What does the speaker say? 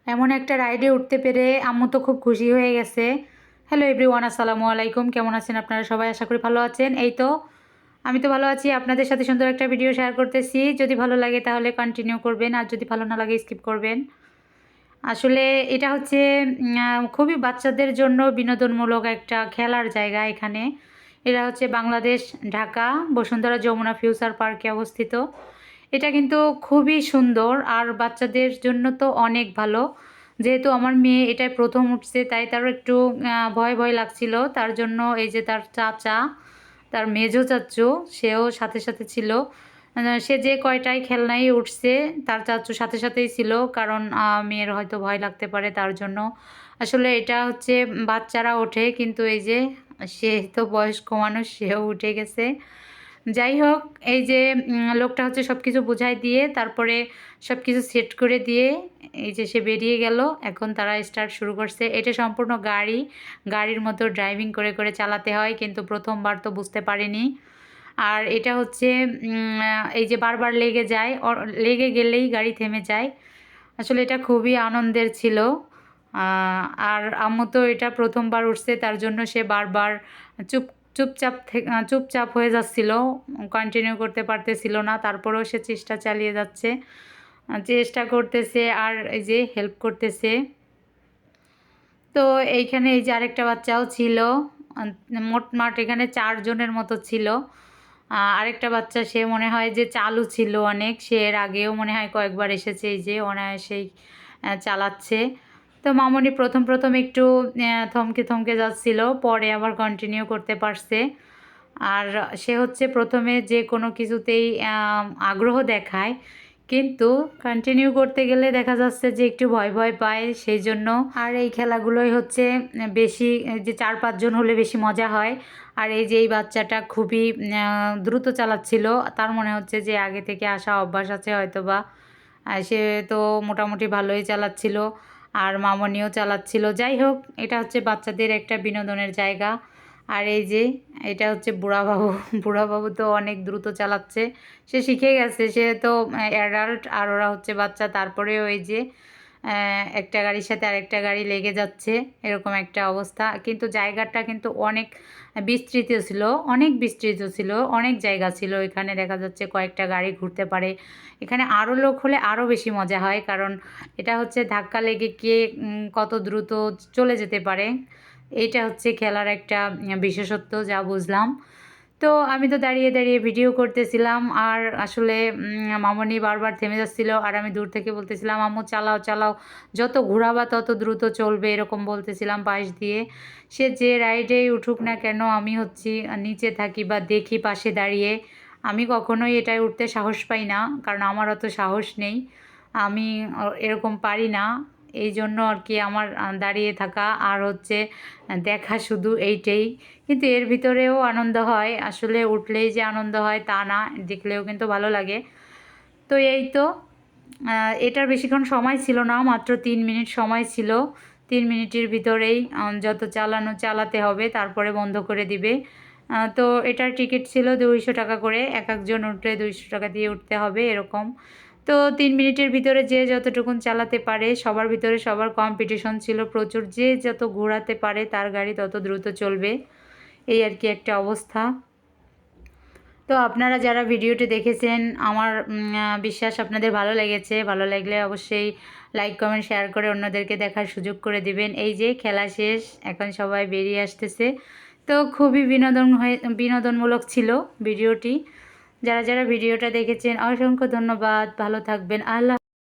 এমন একটা রাইডে উঠতে পেরে আম্মু তো খুব খুশি হয়ে গেছে। হ্যালো এভরিওয়ান, আসসালামু আলাইকুম। কেমন আছেন আপনারা সবাই? আশা করি ভালো আছেন। এই তো আমি তো ভালো আছি। আপনাদের সাথে সুন্দর একটা ভিডিও শেয়ার করতেছি। যদি ভালো লাগে তাহলে কন্টিনিউ করবেন, আর যদি ভালো না লাগে স্কিপ করবেন। আসলে এটা হচ্ছে খুবই বাচ্চাদের জন্য বিনোদনমূলক একটা খেলার জায়গা। এখানে এটা হচ্ছে বাংলাদেশ, ঢাকা বসুন্ধরা যমুনা ফিউচার পার্কে অবস্থিত। এটা কিন্তু খুবই সুন্দর আর বাচ্চাদের জন্য তো অনেক ভালো। যেহেতু আমার মেয়ে এটাই প্রথম উঠছে, তাই তারও একটু ভয় ভয় লাগছিল। তার জন্য এই যে তার চাচা, তার মেজো চাচু, সেও সাথে সাথে ছিল। সে যে কয়টাই খেলনাই উঠছে তার চাচু সাথে সাথেই ছিল, কারণ মেয়ের হয়তো ভয় লাগতে পারে তার জন্য। আসলে এটা হচ্ছে বাচ্চারা ওঠে, কিন্তু এই যে সে তো বয়স্ক মানুষ, সেও উঠে গেছে। যাই হোক, এই যে লোকটা হচ্ছে সব কিছু বুঝাই দিয়ে তারপরে সব কিছু সেট করে দিয়ে এই যে সে বেরিয়ে গেল। এখন তারা স্টার্ট শুরু করছে। এটা সম্পূর্ণ গাড়ির মতো ড্রাইভিং করে করে চালাতে হয়, কিন্তু প্রথমবার তো বুঝতে পারিনি। আর এটা হচ্ছে এই যে বারবার লেগে যায়, লেগে গেলেই গাড়ি থেমে যায়। আসলে এটা খুবই আনন্দের ছিল। আর আম্মু তো এটা প্রথমবার উঠছে, তার জন্য সে বারবার চুপ চুপচাপ হয়ে যাচ্ছিল, কন্টিনিউ করতে পারতেছিল না। তারপরেও সে চেষ্টা চালিয়ে যাচ্ছে, চেষ্টা করতেছে আর এই যে হেল্প করতেছে। তো এইখানে এই যে আরেকটা বাচ্চাও ছিল। মোটমাট এখানে 4 জনের মতো ছিল। আরেকটা বাচ্চা, সে মনে হয় যে চালু ছিল অনেক, সে এর আগেও মনে হয় কয়েকবার এসেছে, এই যে অনায়াসেই চালাচ্ছে। তো মামনি প্রথম প্রথম একটু থমকে থমকে যাচ্ছিল, পরে আবার কন্টিনিউ করতে পারছে। আর সে হচ্ছে প্রথমে যে কোনো কিছুতেই আগ্রহ দেখায়, কিন্তু কন্টিনিউ করতে গেলে দেখা যাচ্ছে যে একটু ভয় ভয় পায়। সেই জন্য আর এই খেলাগুলোই হচ্ছে বেশি, যে 4-5 জন হলে বেশি মজা হয়। আর এই যে এই বাচ্চাটা খুবই দ্রুত চালাচ্ছিল, তার মনে হচ্ছে যে আগে থেকে আসা অভ্যাস আছে হয়তো বা। সে তো মোটামুটি ভালোই চালাচ্ছিল, আর মামনিও চালাচ্ছিল। যাই হোক, এটা হচ্ছে বাচ্চাদের একটা বিনোদনের জায়গা। আর এই যে এটা হচ্ছে বুড়া বাবু। বুড়া বাবু তো অনেক দ্রুত চালাচ্ছে, সে শিখে গেছে। সে তো অ্যাডাল্ট আর ওরা হচ্ছে বাচ্চা, তারপরেও এই যে একটা গাড়ির সাথে আরেকটা গাড়ি লেগে যাচ্ছে, এরকম একটা অবস্থা। কিন্তু জায়গাটা কিন্তু অনেক বিস্তৃত ছিল, অনেক বিস্তৃত ছিল, অনেক জায়গা ছিল। এখানে দেখা যাচ্ছে কয়েকটা গাড়ি ঘুরতে পারে। এখানে আরও লোক হলে আরও বেশি মজা হয়, কারণ এটা হচ্ছে ধাক্কা লেগে কে কত দ্রুত চলে যেতে পারে। এইটা হচ্ছে খেলার একটা বিশেষত্ব, যা বুঝলাম। তো আমি তো দাঁড়িয়ে দাঁড়িয়ে ভিডিও করতেছিলাম, আর আসলে মামনি বারবার থেমে যাচ্ছিল, আর আমি দূর থেকে বলতেছিলাম আম্মু চালাও চালাও, যত ঘোরাবা তত দ্রুত চলবে, এরকম বলতেছিলাম পাশ দিয়ে। সে যে রাইডেই উঠুক না কেন, আমি হচ্ছি নিচে থাকি বা দেখি পাশে দাঁড়িয়ে। আমি কখনোই এটায় উঠতে সাহস পাই না, কারণ আমার অত সাহস নেই, আমি এরকম পারি না। এই জন্য আর কি আমার দাঁড়িয়ে থাকা আর হচ্ছে দেখা, শুধু এইটাই। কিন্তু এর ভিতরেও আনন্দ হয়, আসলে উঠলেই যে আনন্দ হয় তা না, দেখলেও কিন্তু ভালো লাগে। তো এই তো এটার বেশিক্ষণ সময় ছিল না, মাত্র 3 মিনিট সময় ছিল। 3 মিনিটের ভিতরেই যত চালাতে হবে, তারপরে বন্ধ করে দিবে। তো এটার টিকিট ছিল 200 টাকা করে, এক একজন উঠলে 200 টাকা দিয়ে উঠতে হবে এরকম। তো 3 মিনিটের ভিতরে যে যতটুকুন চালাতে পারে, সবার ভিতরে সবার কম্পিটিশন ছিল প্রচুর, যে যত ঘোরাতে পারে তার গাড়ি তত দ্রুত চলবে, এই আর কি একটা অবস্থা। তো আপনারা যারা ভিডিওটি দেখেছেন, আমার বিশ্বাস আপনাদের ভালো লেগেছে। ভালো লাগলে অবশ্যই লাইক কমেন্ট শেয়ার করে অন্যদেরকে দেখার সুযোগ করে দিবেন। এই যে খেলা শেষ, এখন সবাই বেরিয়ে আসতেছে। তো খুবই বিনোদনমূলক ছিল ভিডিওটি। যারা যারা ভিডিওটা দেখেছেন অসংখ্য ধন্যবাদ। ভালো থাকবেন। আল্লাহ।